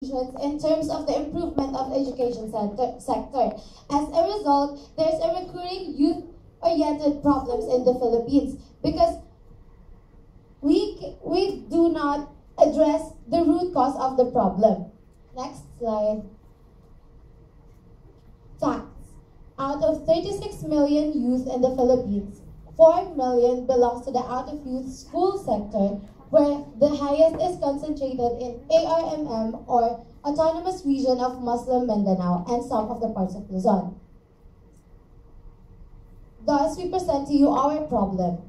in terms of the improvement of the education sector. As a result, there's a recurring youth-oriented problems in the Philippines because we do not address the root cause of the problem. Next slide. Facts. Out of 36 million youth in the Philippines, 4 million belongs to the out-of-youth school sector, where the highest is concentrated in ARMM or Autonomous Region of Muslim Mindanao and some of the parts of Luzon. Thus, we present to you our problem.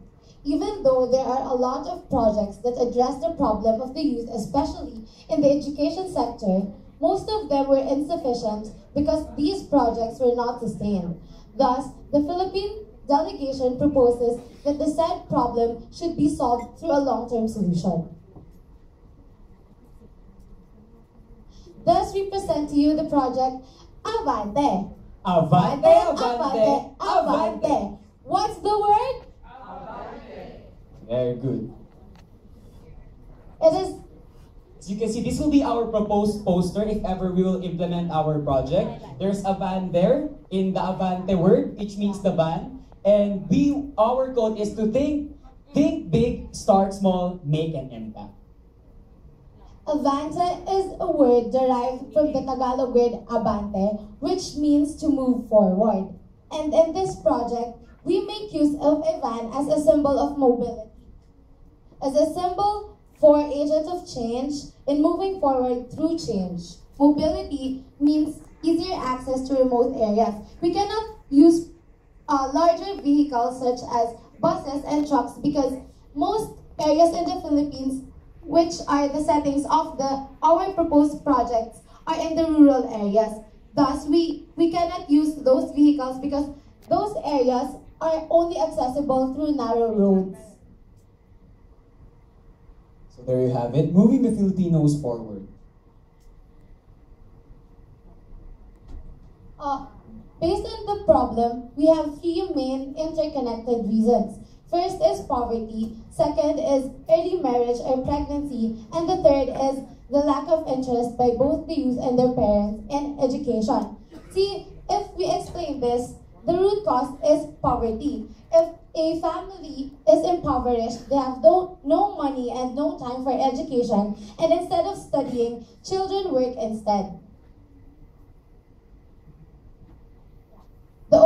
Even though there are a lot of projects that address the problem of the youth, especially in the education sector, most of them were insufficient because these projects were not sustained. Thus, the Philippine delegation proposes that the said problem should be solved through a long-term solution. Thus, we present to you the project Avante. Avante, Avante, Avante. What's the word? Avante. Very good. It is. As you can see, this will be our proposed poster if ever we will implement our project. There's a van there in the Avante word, which means the van. And our code is to think big, start small, make an impact. Avante is a word derived from the Tagalog word abante, which means to move forward. And in this project, we make use of a van as a symbol of mobility, as a symbol for agent of change in moving forward through change. Mobility means easier access to remote areas. We cannot use larger vehicles such as buses and trucks because most areas in the Philippines, which are the settings of our proposed projects, are in the rural areas. Thus, we cannot use those vehicles because those areas are only accessible through narrow roads. So there you have it, moving the Filipinos forward. Based on the problem, we have three main interconnected reasons. First is poverty, second is early marriage or pregnancy, and the third is the lack of interest by both the youth and their parents in education. See, if we explain this, the root cause is poverty. If a family is impoverished, they have no money and no time for education, and instead of studying, children work instead. The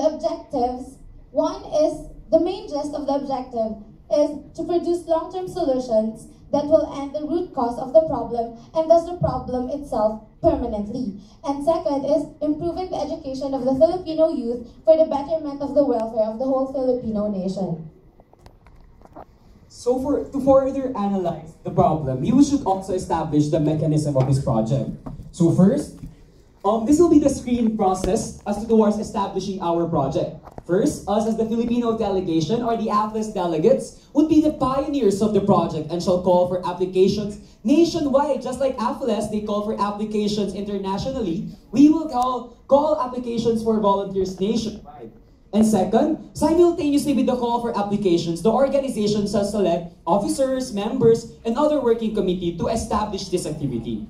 objectives, one is, the main gist of the objective is to produce long-term solutions that will end the root cause of the problem and thus the problem itself permanently. And second is improving the education of the Filipino youth for the betterment of the welfare of the whole Filipino nation. So to further analyze the problem, you should also establish the mechanism of this project. So first, this will be the screening process as towards establishing our project. First, us as the Filipino delegation or the AFLES delegates would be the pioneers of the project and shall call for applications nationwide. Just like AFLES, they call for applications internationally. We will call applications for volunteers nationwide. And second, simultaneously with the call for applications, the organization shall select officers, members, and other working committee to establish this activity.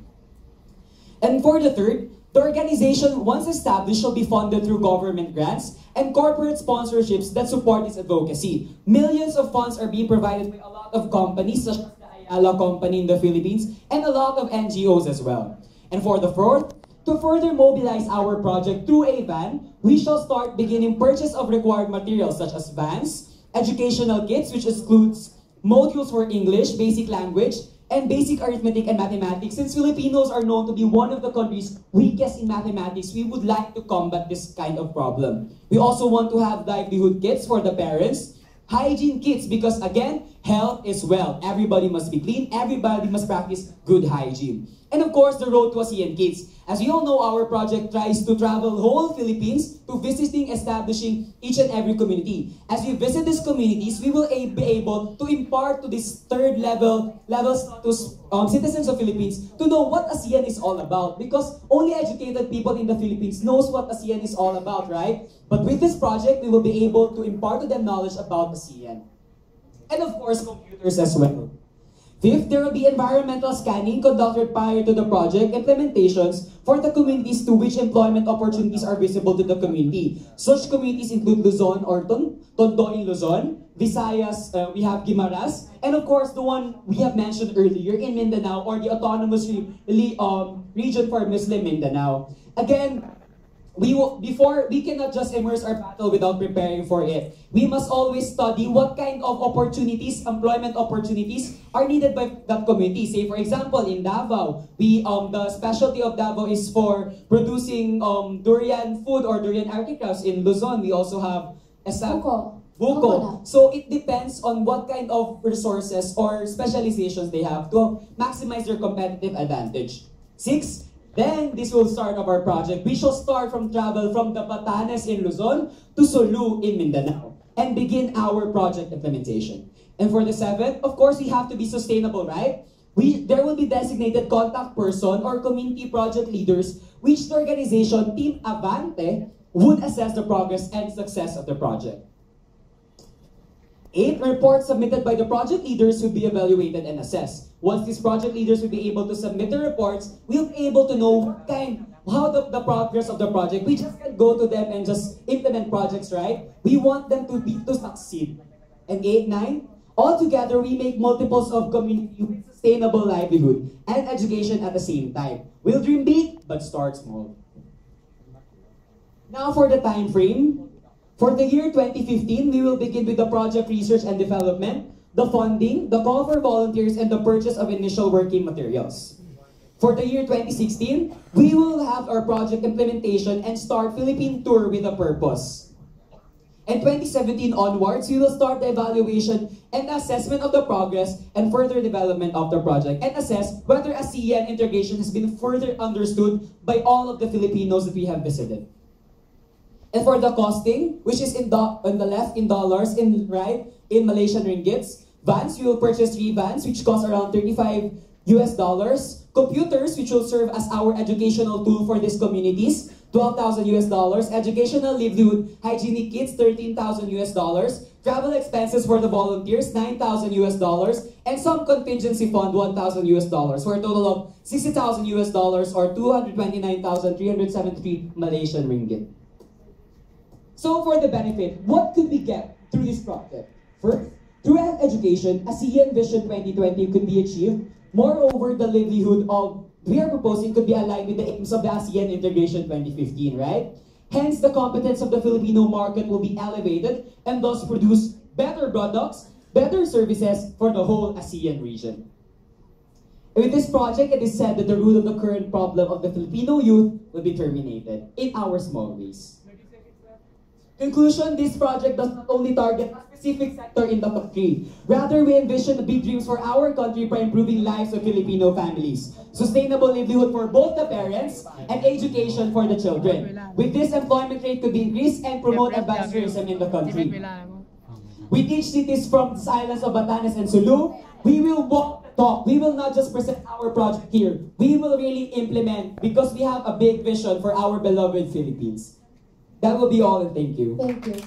And for the third, the organization, once established, shall be funded through government grants and corporate sponsorships that support its advocacy. Millions of funds are being provided by a lot of companies, such as the Ayala company in the Philippines, and a lot of NGOs as well. And for the fourth, to further mobilize our project through a van, we shall start beginning purchase of required materials such as vans, educational kits, which includes modules for English, basic language, and basic arithmetic and mathematics. Since Filipinos are known to be one of the countries weakest in mathematics, we would like to combat this kind of problem. We also want to have livelihood kits for the parents, hygiene kits, because again, health is wealth. Everybody must be clean, everybody must practice good hygiene. And of course, the road to ASEAN kits. As you all know, our project tries to travel whole Philippines to visiting, establishing each and every community. As we visit these communities, we will be able to impart to this third level status citizens of Philippines to know what ASEAN is all about. Because only educated people in the Philippines knows what ASEAN is all about, right? But with this project, we will be able to impart to them knowledge about ASEAN. And of course, computers as well. Fifth, there will be environmental scanning conducted prior to the project implementations for the communities to which employment opportunities are visible to the community. Such communities include Luzon or Tondo in Luzon, Visayas, we have Guimaras, and of course the one we have mentioned earlier in Mindanao, or the autonomous region for Muslim Mindanao. Again, we cannot just immerse our battle without preparing for it. We must always study what kind of opportunities, employment opportunities, are needed by that community. Say for example, in Davao, the specialty of Davao is for producing durian food or durian articles. In Luzon, we also have buko. So it depends on what kind of resources or specializations they have to maximize their competitive advantage. 6. Then, this will start of our project. We shall start from travel from the Batanes in Luzon to Sulu in Mindanao and begin our project implementation. And for the 7th, of course, we have to be sustainable, right? There will be designated contact person or community project leaders which the organization, Team Avante, would assess the progress and success of the project. 8. Reports submitted by the project leaders will be evaluated and assessed. Once these project leaders will be able to submit the reports, we'll be able to know how the progress of the project. We just can't go to them and just implement projects, right? We want them to succeed. And 8, 9, altogether we make multiples of community with sustainable livelihood and education at the same time. We'll dream big, but start small. Now for the time frame. For the year 2015, we will begin with the project research and development, the funding, the call for volunteers, and the purchase of initial working materials. For the year 2016, we will have our project implementation and start Philippine tour with a purpose. And 2017 onwards, we will start the evaluation and assessment of the progress and further development of the project and assess whether ASEAN integration has been further understood by all of the Filipinos that we have visited. And for the costing, which is on the left in dollars, in right in Malaysian ringgits, vans, we will purchase 3 vans, which cost around $35 US. Computers, which will serve as our educational tool for these communities, $12,000 US. Educational livelihood hygienic kits, $13,000 US. Travel expenses for the volunteers, $9,000 US, and some contingency fund, $1,000 US, for a total of $60,000 US or 229,373 Malaysian ringgit. So for the benefit, what could we get through this project? First, through education, ASEAN Vision 2020 could be achieved. Moreover, the livelihood we are proposing could be aligned with the aims of the ASEAN Integration 2015, right? Hence, the competence of the Filipino market will be elevated and thus produce better products, better services for the whole ASEAN region. With this project, it is said that the root of the current problem of the Filipino youth will be terminated in our small ways. Conclusion, this project does not only target a specific sector in the country. Rather, we envision big dreams for our country by improving lives of Filipino families, sustainable livelihood for both the parents, and education for the children. With this, employment rate could be increased and promote advanced tourism in the country. We teach cities from the islands of Batanes and Sulu. We will walk the talk. We will not just present our project here. We will really implement because we have a big vision for our beloved Philippines. That will be all, and thank you. Thank you.